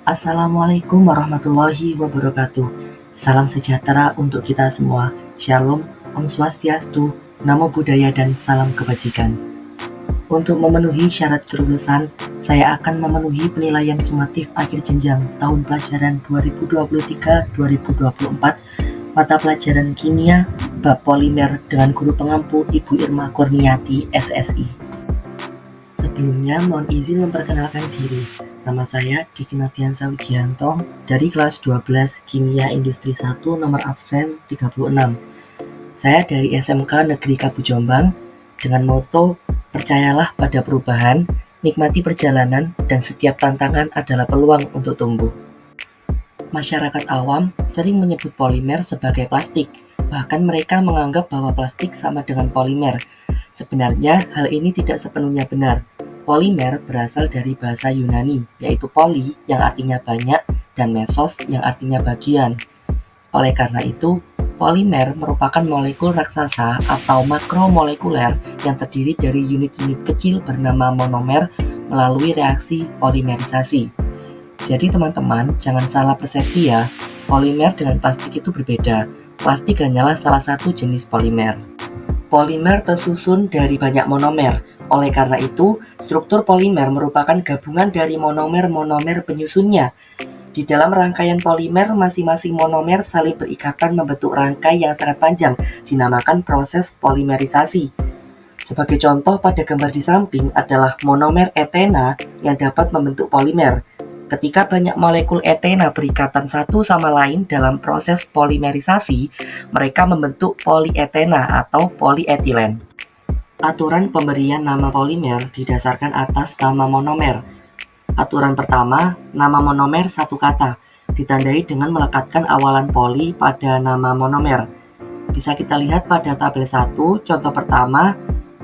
Assalamualaikum warahmatullahi wabarakatuh. Salam sejahtera untuk kita semua. Shalom, Om Swastiastu, Namo Buddhaya dan salam kebajikan. Untuk memenuhi syarat kelulusan, saya akan memenuhi penilaian sumatif akhir jenjang tahun pelajaran 2023-2024 mata pelajaran kimia bab polimer dengan guru pengampu Ibu Irma Kurniati, SSI. Sebelumnya mohon izin memperkenalkan diri. Nama saya Diki Noviansa Widianto dari kelas 12 Kimia Industri 1 nomor absen 36. Saya dari SMK Negeri Kabu Jombang dengan moto percayalah pada perubahan, nikmati perjalanan, dan setiap tantangan adalah peluang untuk tumbuh. Masyarakat awam sering menyebut polimer sebagai plastik, bahkan mereka menganggap bahwa plastik sama dengan polimer. Sebenarnya hal ini tidak sepenuhnya benar. Polimer berasal dari bahasa Yunani, yaitu poli yang artinya banyak dan mesos yang artinya bagian. Oleh karena itu, polimer merupakan molekul raksasa atau makromolekuler yang terdiri dari unit-unit kecil bernama monomer melalui reaksi polimerisasi. Jadi teman-teman, jangan salah persepsi ya, polimer dengan plastik itu berbeda. Plastik hanyalah salah satu jenis polimer. Polimer tersusun dari banyak monomer. Oleh karena itu, struktur polimer merupakan gabungan dari monomer-monomer penyusunnya. Di dalam rangkaian polimer, masing-masing monomer saling berikatan membentuk rangkai yang sangat panjang, dinamakan proses polimerisasi. Sebagai contoh pada gambar di samping adalah monomer etena yang dapat membentuk polimer. Ketika banyak molekul etena berikatan satu sama lain dalam proses polimerisasi, mereka membentuk polietena atau polietilen. Aturan pemberian nama polimer didasarkan atas nama monomer. Aturan pertama, nama monomer satu kata, ditandai dengan melekatkan awalan poli pada nama monomer. Bisa kita lihat pada tabel 1, contoh pertama,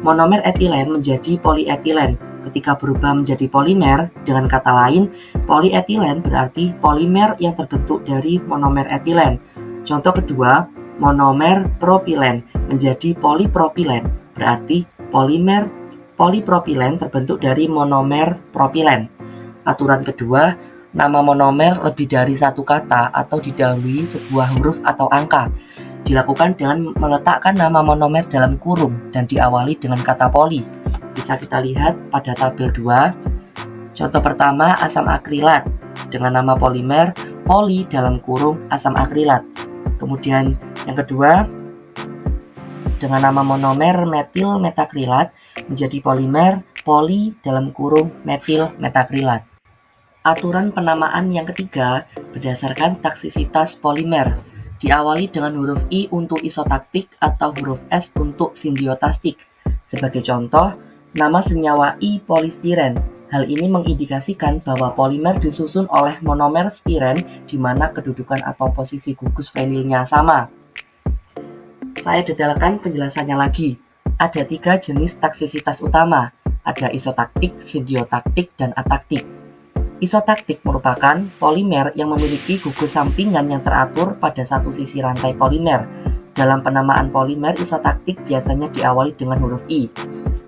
monomer etilen menjadi polietilen. Ketika berubah menjadi polimer, dengan kata lain, polietilen berarti polimer yang terbentuk dari monomer etilen. Contoh kedua, monomer propilen menjadi polipropilen, berarti polimer polipropilen terbentuk dari monomer propilen. Aturan kedua, nama monomer lebih dari satu kata atau didahului sebuah huruf atau angka. Dilakukan dengan meletakkan nama monomer dalam kurung dan diawali dengan kata poli. Bisa kita lihat pada tabel 2. Contoh pertama, asam akrilat dengan nama polimer poli dalam kurung asam akrilat. Kemudian yang kedua, dengan nama monomer metil metakrilat menjadi polimer poli dalam kurung metil metakrilat. Aturan penamaan yang ketiga berdasarkan taksisitas polimer. Diawali dengan huruf I untuk isotaktik atau huruf S untuk simbiotastik. Sebagai contoh, nama senyawa I polistiren. Hal ini mengindikasikan bahwa polimer disusun oleh monomer stiren di mana kedudukan atau posisi gugus vinilnya sama. Saya detailkan penjelasannya lagi. Ada 3 jenis taksisitas utama. Ada isotaktik, simbiotaktik, dan ataktik. Isotaktik merupakan polimer yang memiliki gugus sampingan yang teratur pada satu sisi rantai polimer. Dalam penamaan polimer isotaktik biasanya diawali dengan huruf I.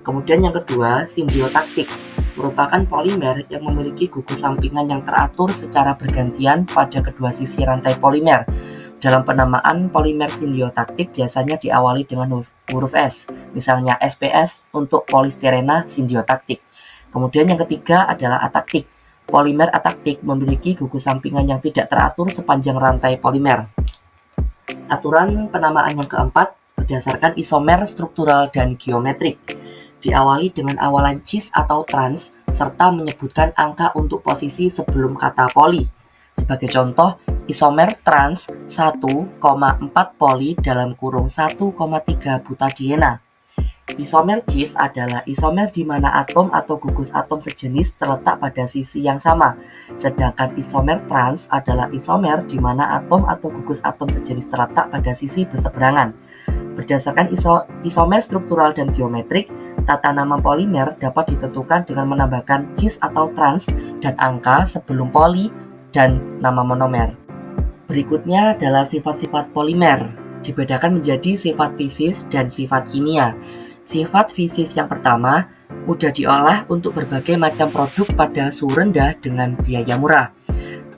Kemudian yang kedua, simbiotaktik merupakan polimer yang memiliki gugus sampingan yang teratur secara bergantian pada kedua sisi rantai polimer. Dalam penamaan polimer simbiotaktik biasanya diawali dengan huruf S, misalnya SPS untuk polistirena simbiotaktik. Kemudian yang ketiga adalah ataktik. Polimer ataktik memiliki gugus sampingan yang tidak teratur sepanjang rantai polimer. Aturan penamaan yang keempat berdasarkan isomer struktural dan geometrik. Diawali dengan awalan cis atau trans, serta menyebutkan angka untuk posisi sebelum kata poli. Sebagai contoh, isomer trans 1,4 poli dalam kurung 1,3 butadiena. Isomer cis adalah isomer di mana atom atau gugus atom sejenis terletak pada sisi yang sama. Sedangkan isomer trans adalah isomer di mana atom atau gugus atom sejenis terletak pada sisi berseberangan. Berdasarkan isomer struktural dan geometrik, tata nama polimer dapat ditentukan dengan menambahkan cis atau trans dan angka sebelum poli dan nama monomer. Berikutnya adalah sifat-sifat polimer. Dibedakan menjadi sifat fisis dan sifat kimia. Sifat fisis yang pertama, mudah diolah untuk berbagai macam produk pada suhu rendah dengan biaya murah.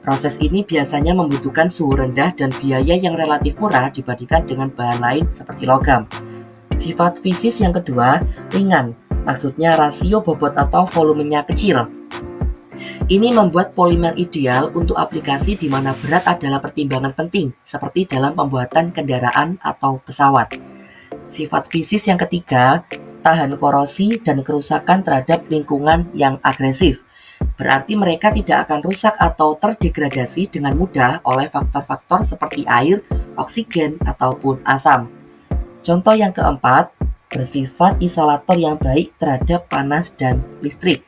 Proses ini biasanya membutuhkan suhu rendah dan biaya yang relatif murah dibandingkan dengan bahan lain seperti logam. Sifat fisis yang kedua, ringan, maksudnya rasio bobot atau volumenya kecil. Ini membuat polimer ideal untuk aplikasi di mana berat adalah pertimbangan penting, seperti dalam pembuatan kendaraan atau pesawat. Sifat fisis yang ketiga, tahan korosi dan kerusakan terhadap lingkungan yang agresif. Berarti mereka tidak akan rusak atau terdegradasi dengan mudah oleh faktor-faktor seperti air, oksigen, ataupun asam. Contoh yang keempat, bersifat isolator yang baik terhadap panas dan listrik.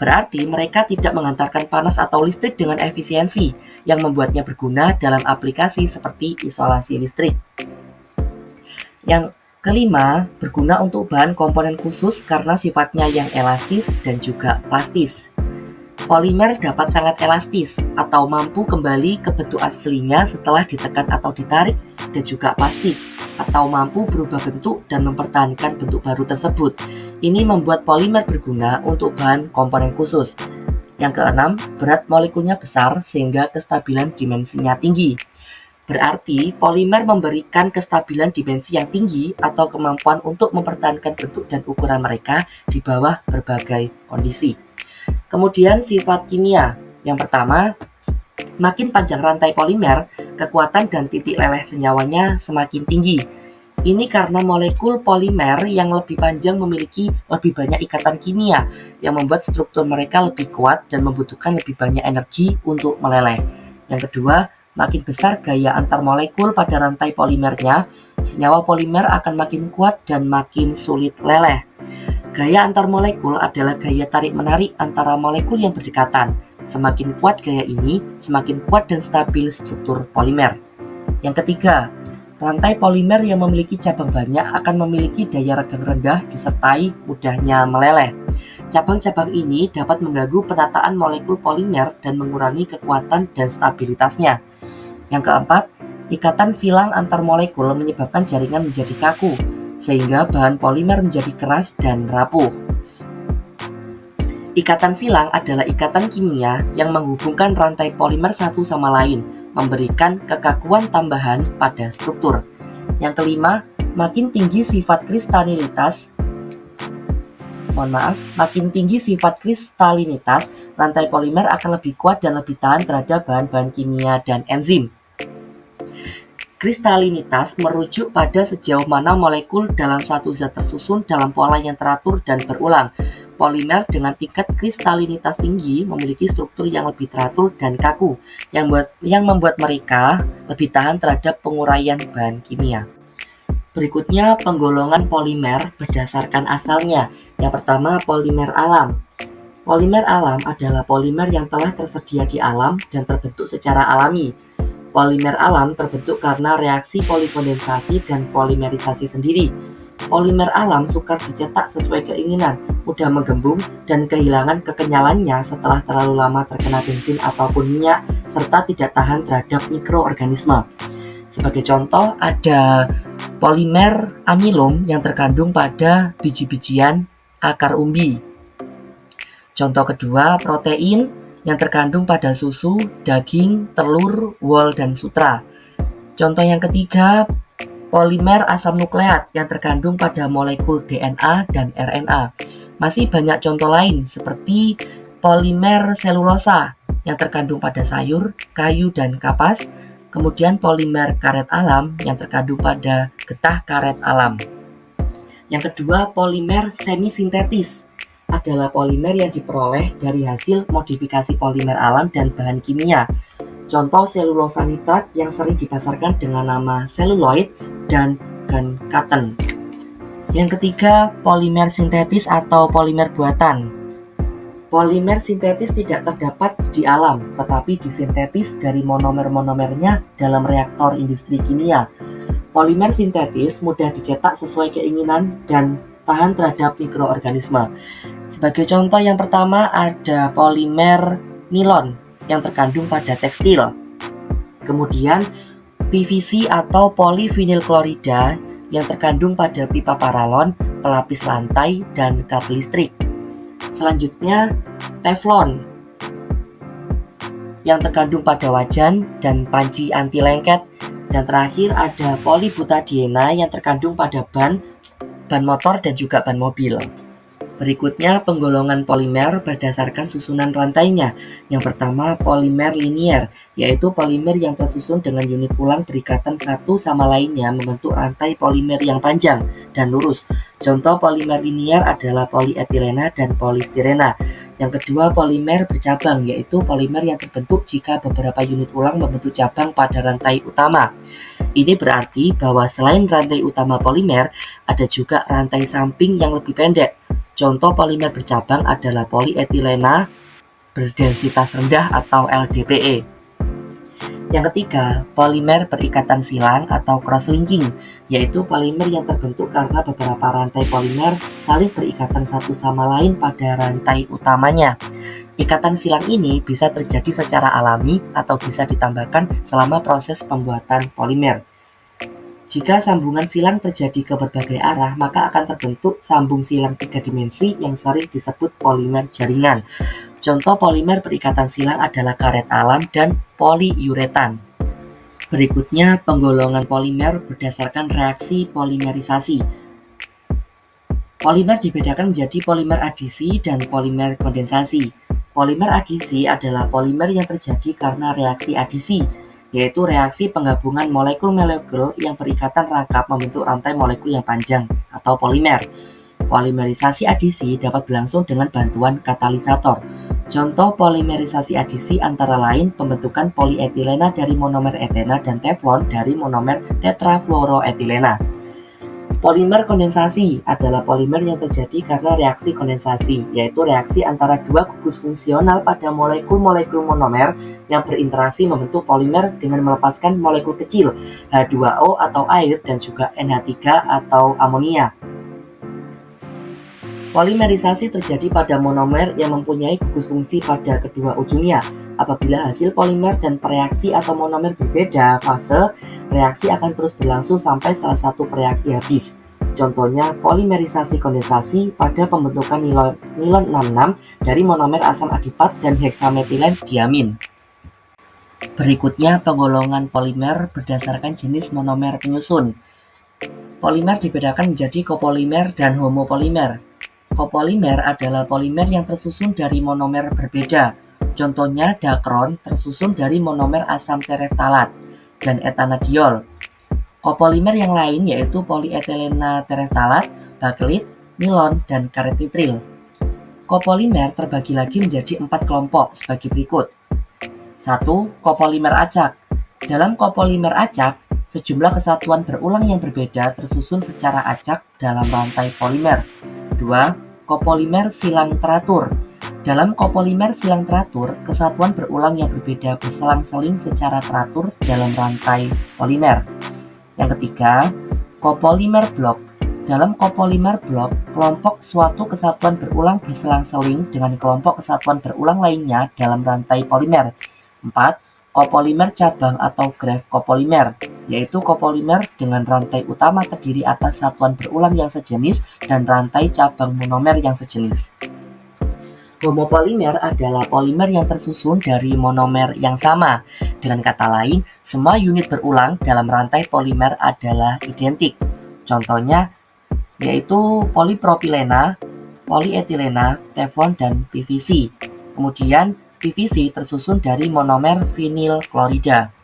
Berarti mereka tidak mengantarkan panas atau listrik dengan efisiensi yang membuatnya berguna dalam aplikasi seperti isolasi listrik. Yang kelima, berguna untuk bahan komponen khusus karena sifatnya yang elastis dan juga plastis. Polimer dapat sangat elastis atau mampu kembali ke bentuk aslinya setelah ditekan atau ditarik, dan juga plastis atau mampu berubah bentuk dan mempertahankan bentuk baru tersebut. Ini membuat polimer berguna untuk bahan komponen khusus. Yang keenam, berat molekulnya besar sehingga kestabilan dimensinya tinggi. Berarti polimer memberikan kestabilan dimensi yang tinggi atau kemampuan untuk mempertahankan bentuk dan ukuran mereka di bawah berbagai kondisi. Kemudian sifat kimia. Yang pertama, makin panjang rantai polimer, kekuatan dan titik leleh senyawanya semakin tinggi. Ini karena molekul polimer yang lebih panjang memiliki lebih banyak ikatan kimia yang membuat struktur mereka lebih kuat dan membutuhkan lebih banyak energi untuk meleleh. Yang kedua, makin besar gaya antar molekul pada rantai polimernya, senyawa polimer akan makin kuat dan makin sulit leleh. Gaya antar molekul adalah gaya tarik-menarik antara molekul yang berdekatan. Semakin kuat gaya ini, semakin kuat dan stabil struktur polimer. Yang ketiga, rantai polimer yang memiliki cabang banyak akan memiliki daya regang rendah disertai mudahnya meleleh. Cabang-cabang ini dapat mengganggu penataan molekul polimer dan mengurangi kekuatan dan stabilitasnya. Yang keempat, ikatan silang antar molekul menyebabkan jaringan menjadi kaku, sehingga bahan polimer menjadi keras dan rapuh. Ikatan silang adalah ikatan kimia yang menghubungkan rantai polimer satu sama lain, memberikan kekakuan tambahan pada struktur. Yang kelima, makin tinggi sifat kristalinitas, rantai polimer akan lebih kuat dan lebih tahan terhadap bahan-bahan kimia dan enzim. Kristalinitas merujuk pada sejauh mana molekul dalam suatu zat tersusun dalam pola yang teratur dan berulang. Polimer dengan tingkat kristalinitas tinggi memiliki struktur yang lebih teratur dan kaku, yang membuat mereka lebih tahan terhadap penguraian bahan kimia. Berikutnya, penggolongan polimer berdasarkan asalnya. Yang pertama, polimer alam. Polimer alam adalah polimer yang telah tersedia di alam dan terbentuk secara alami. Polimer alam terbentuk karena reaksi polikondensasi dan polimerisasi sendiri. Polimer alam sukar dicetak sesuai keinginan, mudah menggembung, dan kehilangan kekenyalannya setelah terlalu lama terkena bensin ataupun minyak, serta tidak tahan terhadap mikroorganisme. Sebagai contoh, ada polimer amilum yang terkandung pada biji-bijian akar umbi. Contoh kedua, protein yang terkandung pada susu, daging, telur, wol, dan sutra. Contoh yang ketiga, polimer asam nukleat yang terkandung pada molekul DNA dan RNA. Masih banyak contoh lain seperti polimer selulosa yang terkandung pada sayur, kayu, dan kapas. Kemudian polimer karet alam yang terkandung pada getah karet alam. Yang kedua, polimer semisintetis adalah polimer yang diperoleh dari hasil modifikasi polimer alam dan bahan kimia. Contoh selulosa nitrat yang sering dipasarkan dengan nama seluloid dan gun cotton. Yang ketiga, polimer sintetis atau polimer buatan. Polimer sintetis tidak terdapat di alam, tetapi disintetis dari monomer-monomernya dalam reaktor industri kimia. Polimer sintetis mudah dicetak sesuai keinginan dan tahan terhadap mikroorganisme. Sebagai contoh yang pertama ada polimer nilon yang terkandung pada tekstil. Kemudian PVC atau polivinil klorida yang terkandung pada pipa paralon, pelapis lantai, dan kabel listrik. Selanjutnya Teflon. yang terkandung pada wajan dan panci anti lengket. Dan terakhir ada polybutadiena yang terkandung pada ban motor dan juga ban mobil. Berikutnya penggolongan polimer berdasarkan susunan rantainya. Yang pertama polimer linier, yaitu polimer yang tersusun dengan unit ulang berikatan satu sama lainnya membentuk rantai polimer yang panjang dan lurus. Contoh polimer linier adalah polietilena dan polistirena. Yang kedua polimer bercabang, yaitu polimer yang terbentuk jika beberapa unit ulang membentuk cabang pada rantai utama. Ini berarti bahwa selain rantai utama polimer, ada juga rantai samping yang lebih pendek. Contoh polimer bercabang adalah polietilena berdensitas rendah atau LDPE. Yang ketiga, polimer berikatan silang atau cross-linking, yaitu polimer yang terbentuk karena beberapa rantai polimer saling berikatan satu sama lain pada rantai utamanya. Ikatan silang ini bisa terjadi secara alami atau bisa ditambahkan selama proses pembuatan polimer. Jika sambungan silang terjadi ke berbagai arah, maka akan terbentuk sambung silang 3 dimensi yang sering disebut polimer jaringan. Contoh polimer berikatan silang adalah karet alam dan poliuretan. Berikutnya, penggolongan polimer berdasarkan reaksi polimerisasi. Polimer dibedakan menjadi polimer adisi dan polimer kondensasi. Polimer adisi adalah polimer yang terjadi karena reaksi adisi, yaitu reaksi penggabungan molekul-molekul yang berikatan rangkap membentuk rantai molekul yang panjang atau polimer. Polimerisasi adisi dapat berlangsung dengan bantuan katalisator. Contoh polimerisasi adisi antara lain pembentukan polietilena dari monomer etena dan teflon dari monomer tetrafluoroetilena. Polimer kondensasi adalah polimer yang terjadi karena reaksi kondensasi, yaitu reaksi antara dua gugus fungsional pada molekul-molekul monomer yang berinteraksi membentuk polimer dengan melepaskan molekul kecil H2O atau air dan juga NH3 atau amonia. Polimerisasi terjadi pada monomer yang mempunyai gugus fungsi pada kedua ujungnya. Apabila hasil polimer dan pereaksi atau monomer berbeda fase, reaksi akan terus berlangsung sampai salah satu pereaksi habis. Contohnya polimerisasi kondensasi pada pembentukan nilon 66 dari monomer asam adipat dan heksametilen diamin. Berikutnya penggolongan polimer berdasarkan jenis monomer penyusun. Polimer dibedakan menjadi copolimer dan homopolimer. Copolimer adalah polimer yang tersusun dari monomer berbeda. Contohnya dakron tersusun dari monomer asam tereftalat dan etanadiol. Copolimer yang lain yaitu polietilena tereftalat, bakelit, nilon, dan karet nitril. Copolimer terbagi lagi menjadi 4 kelompok sebagai berikut. 1. Copolimer acak. Dalam copolimer acak, sejumlah kesatuan berulang yang berbeda tersusun secara acak dalam rantai polimer. 2. Copolimer silang teratur. Dalam copolimer silang teratur, kesatuan berulang yang berbeda berselang-seling secara teratur dalam rantai polimer. Yang ketiga, copolimer blok. Dalam copolimer blok, kelompok suatu kesatuan berulang berselang-seling dengan kelompok kesatuan berulang lainnya dalam rantai polimer. 4. Copolimer cabang atau graph copolimer, yaitu copolimer dengan rantai utama terdiri atas satuan berulang yang sejenis dan rantai cabang monomer yang sejenis. Homopolimer adalah polimer yang tersusun dari monomer yang sama. Dengan kata lain, semua unit berulang dalam rantai polimer adalah identik. Contohnya yaitu polipropilena, polietilena, teflon, dan PVC. Kemudian PVC tersusun dari monomer vinil klorida.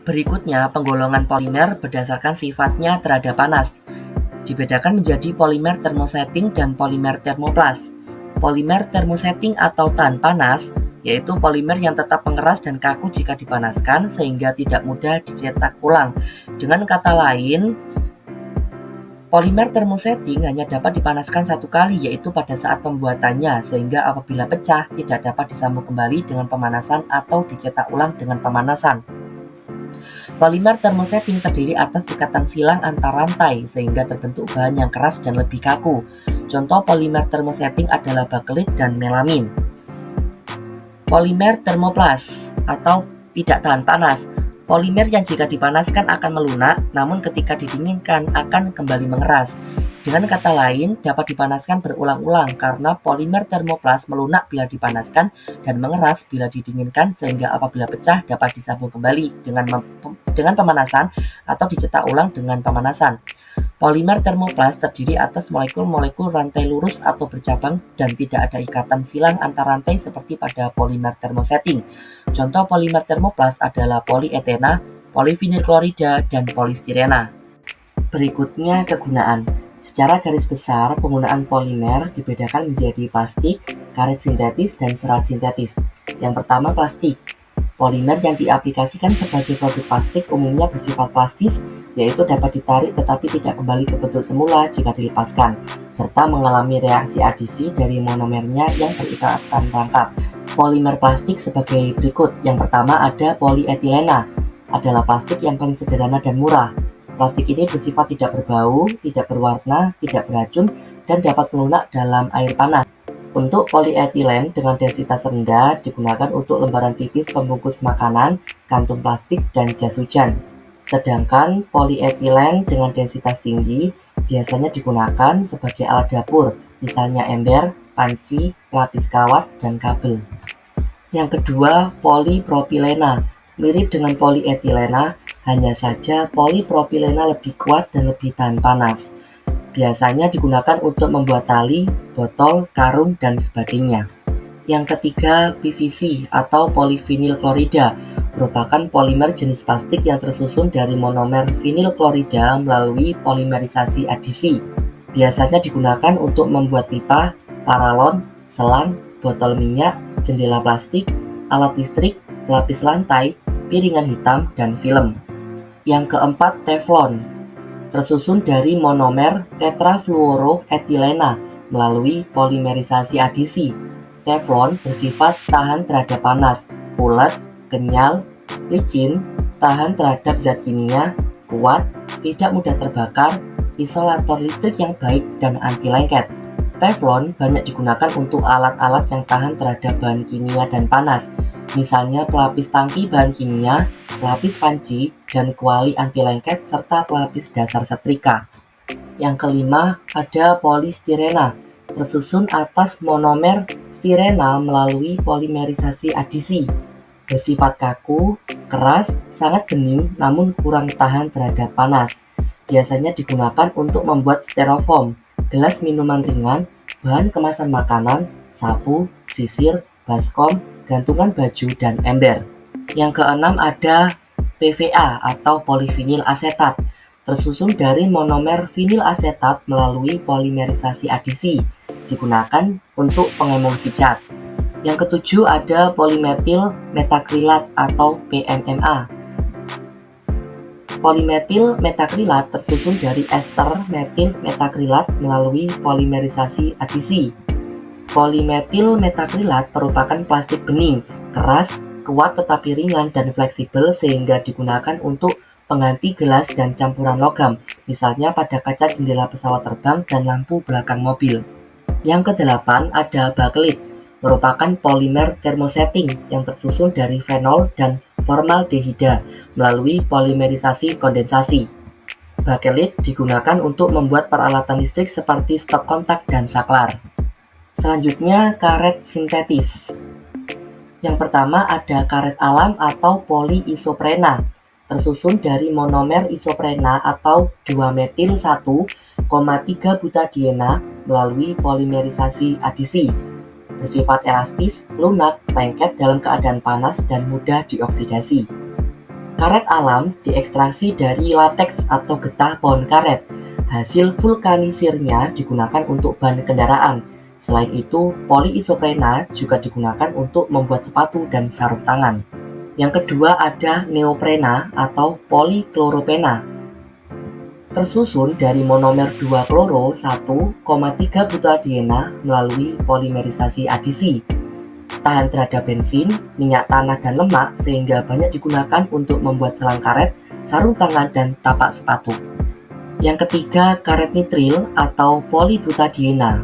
Berikutnya, penggolongan polimer berdasarkan sifatnya terhadap panas. Dibedakan menjadi polimer termosetting dan polimer termoplas. Polimer termosetting atau tahan panas, yaitu polimer yang tetap mengeras dan kaku jika dipanaskan sehingga tidak mudah dicetak ulang. Dengan kata lain, polimer termosetting hanya dapat dipanaskan satu kali, yaitu pada saat pembuatannya, sehingga apabila pecah tidak dapat disambung kembali dengan pemanasan atau dicetak ulang dengan pemanasan. Polimer termosetting terdiri atas ikatan silang antar rantai sehingga terbentuk bahan yang keras dan lebih kaku. Contoh polimer termosetting adalah bakelit dan melamin. Polimer termoplas atau tidak tahan panas. Polimer yang jika dipanaskan akan melunak, namun ketika didinginkan akan kembali mengeras. Dengan kata lain, dapat dipanaskan berulang-ulang karena polimer termoplas melunak bila dipanaskan dan mengeras bila didinginkan, sehingga apabila pecah dapat disambung kembali dengan pemanasan atau dicetak ulang dengan pemanasan. Polimer termoplas terdiri atas molekul-molekul rantai lurus atau bercabang dan tidak ada ikatan silang antar rantai seperti pada polimer termosetting. Contoh polimer termoplas adalah polietena, polivinil klorida, dan polistirena. Berikutnya kegunaan. Secara garis besar, penggunaan polimer dibedakan menjadi plastik, karet sintetis, dan serat sintetis. Yang pertama, plastik. Polimer yang diaplikasikan sebagai produk plastik umumnya bersifat plastis, yaitu dapat ditarik tetapi tidak kembali ke bentuk semula jika dilepaskan, serta mengalami reaksi adisi dari monomernya yang berikatan rangkap. Polimer plastik sebagai berikut. Yang pertama ada polietilena, adalah plastik yang paling sederhana dan murah. Plastik ini bersifat tidak berbau, tidak berwarna, tidak beracun, dan dapat melunak dalam air panas. Untuk polietilen dengan densitas rendah digunakan untuk lembaran tipis pembungkus makanan, kantung plastik, dan jas hujan. Sedangkan polietilen dengan densitas tinggi biasanya digunakan sebagai alat dapur, misalnya ember, panci, pelapis kawat, dan kabel. Yang kedua, polipropilena. Mirip dengan polietilena, hanya saja polipropilena lebih kuat dan lebih tahan panas. Biasanya digunakan untuk membuat tali, botol, karung, dan sebagainya. Yang ketiga, PVC atau polivinil klorida merupakan polimer jenis plastik yang tersusun dari monomer vinil klorida melalui polimerisasi adisi. Biasanya digunakan untuk membuat pipa, paralon, selang, botol minyak, jendela plastik, alat listrik, pelapis lantai, piringan hitam, dan film. Yang keempat, teflon, tersusun dari monomer tetrafluoroetilena melalui polimerisasi adisi. Teflon bersifat tahan terhadap panas, ulet, kenyal, licin, tahan terhadap zat kimia, kuat, tidak mudah terbakar, isolator listrik yang baik, dan anti lengket. Teflon banyak digunakan untuk alat-alat yang tahan terhadap bahan kimia dan panas, misalnya pelapis tangki bahan kimia, pelapis panci, dan kuali anti lengket, serta pelapis dasar setrika. Yang kelima, ada polistirena, tersusun atas monomer stirena melalui polimerisasi adisi. Bersifat kaku, keras, sangat bening, namun kurang tahan terhadap panas. Biasanya digunakan untuk membuat styrofoam, gelas minuman ringan, bahan kemasan makanan, sapu, sisir, baskom, gantungan baju, dan ember. Yang keenam ada PVA atau polivinil asetat, tersusun dari monomer vinil asetat melalui polimerisasi adisi, digunakan untuk pengemulsi cat. Yang ketujuh ada polimetil metakrilat atau PMMA. Polimetil metakrilat tersusun dari ester metil metakrilat melalui polimerisasi adisi. Polimetil metakrilat merupakan plastik bening, keras, kuat tetapi ringan dan fleksibel sehingga digunakan untuk pengganti gelas dan campuran logam, misalnya pada kaca jendela pesawat terbang dan lampu belakang mobil. Yang kedelapan ada bakelit, merupakan polimer termosetting yang tersusun dari fenol dan formaldehida melalui polimerisasi kondensasi. Bakelit digunakan untuk membuat peralatan listrik seperti stop kontak dan saklar. Selanjutnya, karet sintetis. Yang pertama ada karet alam atau poliisoprena, tersusun dari monomer isoprena atau 2-metil 1,3-butadiena melalui polimerisasi adisi. Bersifat elastis, lunak, lengket dalam keadaan panas, dan mudah dioksidasi. Karet alam diekstraksi dari lateks atau getah pohon karet. Hasil vulkanisirnya digunakan untuk ban kendaraan. Selain itu, poliisoprena juga digunakan untuk membuat sepatu dan sarung tangan. Yang kedua ada neoprena atau polichloropena, tersusun dari monomer 2-kloro 1,3-butadiena melalui polimerisasi adisi. Tahan terhadap bensin, minyak tanah, dan lemak sehingga banyak digunakan untuk membuat selang karet, sarung tangan, dan tapak sepatu. Yang ketiga, karet nitril atau polybutadiena,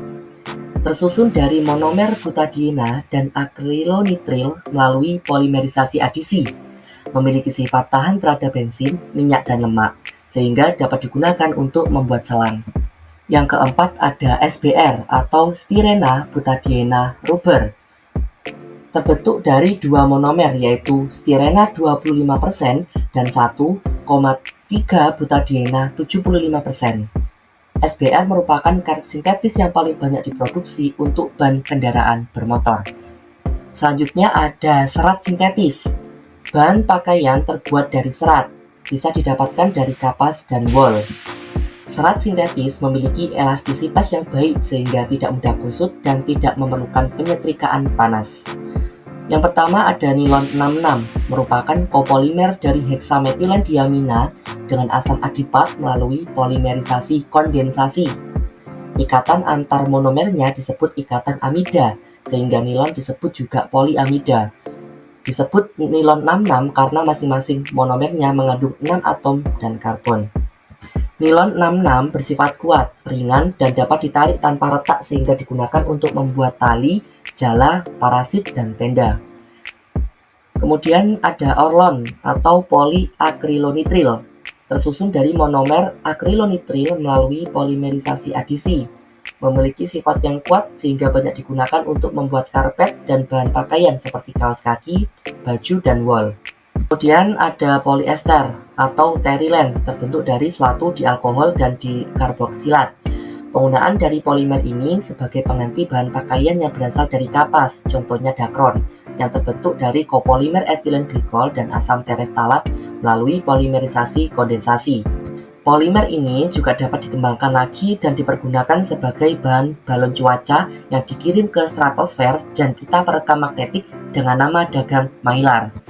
tersusun dari monomer butadiena dan akrilonitril melalui polimerisasi adisi. Memiliki sifat tahan terhadap bensin, minyak, dan lemak, sehingga dapat digunakan untuk membuat selang. Yang keempat ada SBR atau styrena butadiene rubber. Terbentuk dari dua monomer yaitu styrena 25% dan 1,3 butadiene 75%. SBR merupakan karet sintetis yang paling banyak diproduksi untuk ban kendaraan bermotor. Selanjutnya ada serat sintetis. Bahan pakaian terbuat dari serat, bisa didapatkan dari kapas dan wol. Serat sintetis memiliki elastisitas yang baik sehingga tidak mudah kusut dan tidak memerlukan penyetrikaan panas. Yang pertama ada nilon 66, merupakan kopolimer dari heksametilendiamina dengan asam adipat melalui polimerisasi kondensasi. Ikatan antar monomernya disebut ikatan amida, sehingga nilon disebut juga poliamida. Disebut nilon 66 karena masing-masing monomernya mengandung 6 atom dan karbon. Nilon 66 bersifat kuat, ringan, dan dapat ditarik tanpa retak sehingga digunakan untuk membuat tali, jala, parasit, dan tenda. Kemudian ada orlon atau polyacrylonitril, tersusun dari monomer akrylonitril melalui polimerisasi adisi. Memiliki sifat yang kuat sehingga banyak digunakan untuk membuat karpet dan bahan pakaian seperti kaos kaki, baju, dan wol. Kemudian ada polyester atau terilen, terbentuk dari suatu dialkohol dan dikarboksilat. Penggunaan dari polimer ini sebagai pengganti bahan pakaian yang berasal dari kapas, contohnya dakron, yang terbentuk dari kopolimer etilen glikol dan asam tereftalat melalui polimerisasi kondensasi. Polimer ini juga dapat dikembangkan lagi dan dipergunakan sebagai bahan balon cuaca yang dikirim ke stratosfer dan pita perekam magnetik dengan nama dagang Mylar.